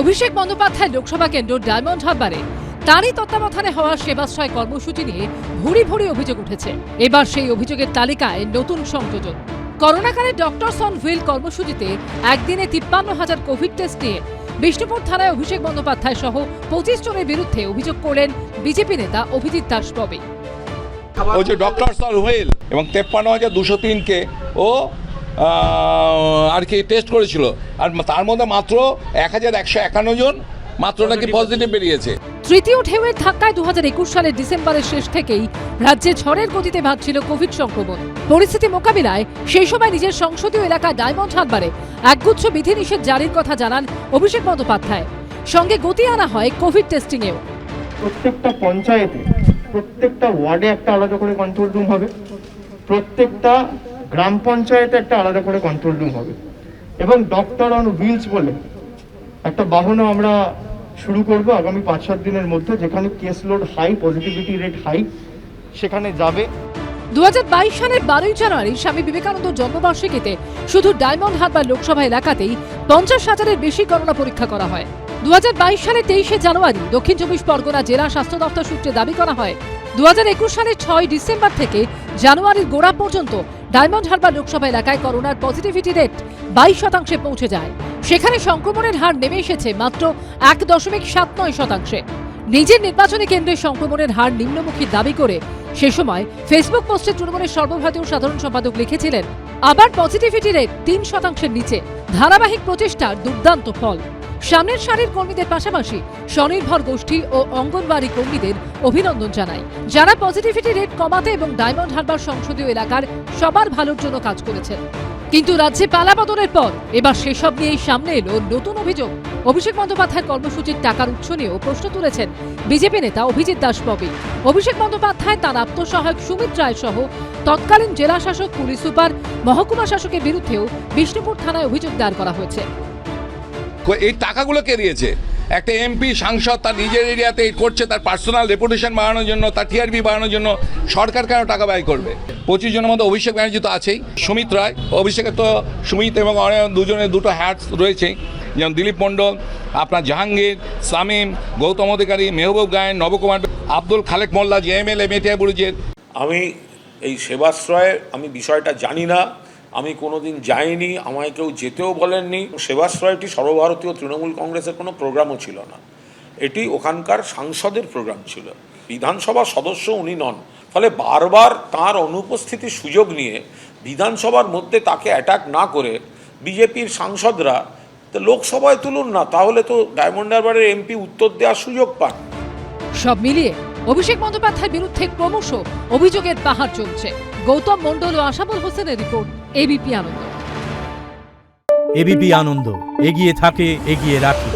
অভিষেক বন্দ্যোপাধ্যায় লোকসভা কেন্দ্র ডায়মন্ড হারবারে তারই তত্ত্বাবধানে হওয়া সেবাশ্রয় কর্মসূচি নিয়ে ভুরি ভুরি অভিযোগ উঠেছে। এবার সেই অভিযোগের তালিকায় নতুন সংযোজন। করোনাকালে ডক্টরস অন হুইল কর্মসূচিতে একদিনে 53,000 কোভিড টেস্ট নিয়ে বিষ্ণুপুর থানায় অভিষেক বন্দ্যোপাধ্যায় সহ 25 জনের বিরুদ্ধে অভিযোগ করলেন বিজেপি নেতা অভিজিৎ দাস ববি। ওই যে ডক্টরস অন হুইল এবং 53,203কে ও আর কি টেস্ট করেছিল, আর তার মধ্যে মাত্র 1,151 জন মাত্র নাকি পজিটিভ বেরিয়েছে। তৃতীয় ঢেউয়ের ধাক্কায় 2021 সালের ডিসেম্বরের শেষ থেকেই রাজ্যে ঝড়ের গতিতে ভাগছিল কোভিড সংক্রমণ। পরিস্থিতি মোকাবিলায় সেই সময় নিজের সংসদীয় এলাকা ডায়মন্ড হারবারে একগুচ্ছ বিধিনিষেধ জারির কথা জানান অভিষেক বন্দ্যোপাধ্যায়। সঙ্গে গতি আনা হয় কোভিড টেস্টিংয়েও। প্রত্যেকটা পঞ্চায়েতে, প্রত্যেকটা ওয়ার্ডে একটা আলাদা করে কন্ট্রোল রুম হবে, প্রত্যেকটা গ্রাম পঞ্চায়েতে একটা আলাদা করে কন্ট্রোল রুম হবে এবং ডক্টর অন হুইলস বলে একটা বাহনও আমরা শুরু করব আগামী 5-7 দিনের মধ্যে, যেখানে case load high, positivity rate high, সেখানে যাবে। 2022 সালের 12ই জানুয়ারি স্বামী বিবেকানন্দ জন্মবার্ষিকীতে শুধু ডায়মন্ড হারবার লোকসভা এলাকাতেই 50,000-এর বেশি করোনা পরীক্ষা করা হয়। 2022 সালের 23শে জানুয়ারি দক্ষিণ 24 পরগনা জেলা স্বাস্থ্য দপ্তর সূত্রে দাবি করা হয় 2021 সালের 6 ডিসেম্বর থেকে জানুয়ারির গোড়া পর্যন্ত ডায়মন্ড হারবার লোকসভা এলাকায় করোনার পজিটিভিটি রেট 22% পৌঁছে যায়। সেখানে সংক্রমণের হার নেমে এসেছে মাত্র 1.79%। নিজের নির্বাচনী কেন্দ্রে সংক্রমণের হার নিম্নমুখী দাবি করে সে সময় ফেসবুক পোস্টে তৃণমূলের সর্বভারতীয় সাধারণ সম্পাদক লিখেছিলেন, আবার পজিটিভিটি রেট 3%-এর নিচে, ধারাবাহিক প্রচেষ্টার দুর্দান্ত ফল। সামনের সারির কর্মীদের পাশাপাশি স্বনির্ভর গোষ্ঠী ও অঙ্গনওয়াড়ি কর্মীদের অভিনন্দন জানাই, যারা পজিটিভিটি রেট কমাতে এবং ডায়মন্ড হারবার সংসদীয় এলাকার সবার ভালোর জন্য কাজ করেছেন। কিন্তু রাজ্যে পালাবদলের পর এবার সেসব নিয়েই সামনে এলো নতুন অভিযোগ। অভিষেক বন্দ্যোপাধ্যায়ের কর্মসূচির টাকার উৎস নিয়েও প্রশ্ন তুলেছেন বিজেপি নেতা অভিজিৎ দাস ববি। অভিষেক বন্দ্যোপাধ্যায় তার আত্মসহায়ক সুমিত রায় সহ তৎকালীন জেলা শাসক, পুলিশ সুপার, মহকুমা শাসকের বিরুদ্ধেও বিষ্ণুপুর থানায় অভিযোগ দায়ের করা হয়েছে। এই টাকাগুলো কে দিয়েছে? একটা এমপি সাংসদ তার নিজের এরিয়াতে করছে, তার পার্সোনাল রেপুটেশন বাড়ানোর জন্য, তার টিআরপি বাড়ানোর জন্য সরকার কেন টাকা ব্যয় করবে? 25 জনের মধ্যে অভিষেক ব্যানার্জি তো আছেই, সুমিত রায়, অভিষেকের তো সুমিত এবং দুজনের দুটো হ্যাটস রয়েছেই, যেমন দিলীপ মণ্ডল, আপনার জাহাঙ্গীর, শামীম, গৌতম অধিকারী, মেহবুব গায়েন, নবকুমার, আব্দুল খালেক মোল্লা, জেএমএলএ মেটিয়াবুরুজের। আমি এই সেবাশ্রয়ের বিষয়টা জানি না, আমি কোনোদিন যাইনি, আমায় কেউ যেতেও বলেননি। সেবাশ্রয়টি সর্বভারতীয় তৃণমূল কংগ্রেসের কোনো প্রোগ্রামও ছিল না, এটি ওখানকার সাংসদের প্রোগ্রাম ছিল। বিধানসভার সদস্য উনি নন, ফলে বারবার তার অনুপস্থিতির সুযোগ নিয়ে বিধানসভার মধ্যে তাকে অ্যাটাক না করে বিজেপির সাংসদরা তো লোকসভায় তুলুন না, তাহলে তো ডায়মন্ড হারবারের এমপি উত্তর দেওয়ার সুযোগ পান। সব মিলিয়ে অভিষেক বন্দ্যোপাধ্যায়ের বিরুদ্ধে ক্রমশ অভিযোগের পাহাড় চলছে। গৌতম মণ্ডল ও আশাবুল হোসেনের রিপোর্ট, এবিপি আনন্দ। এবিপি আনন্দ, এগিয়ে থাকে, এগিয়ে রাখে।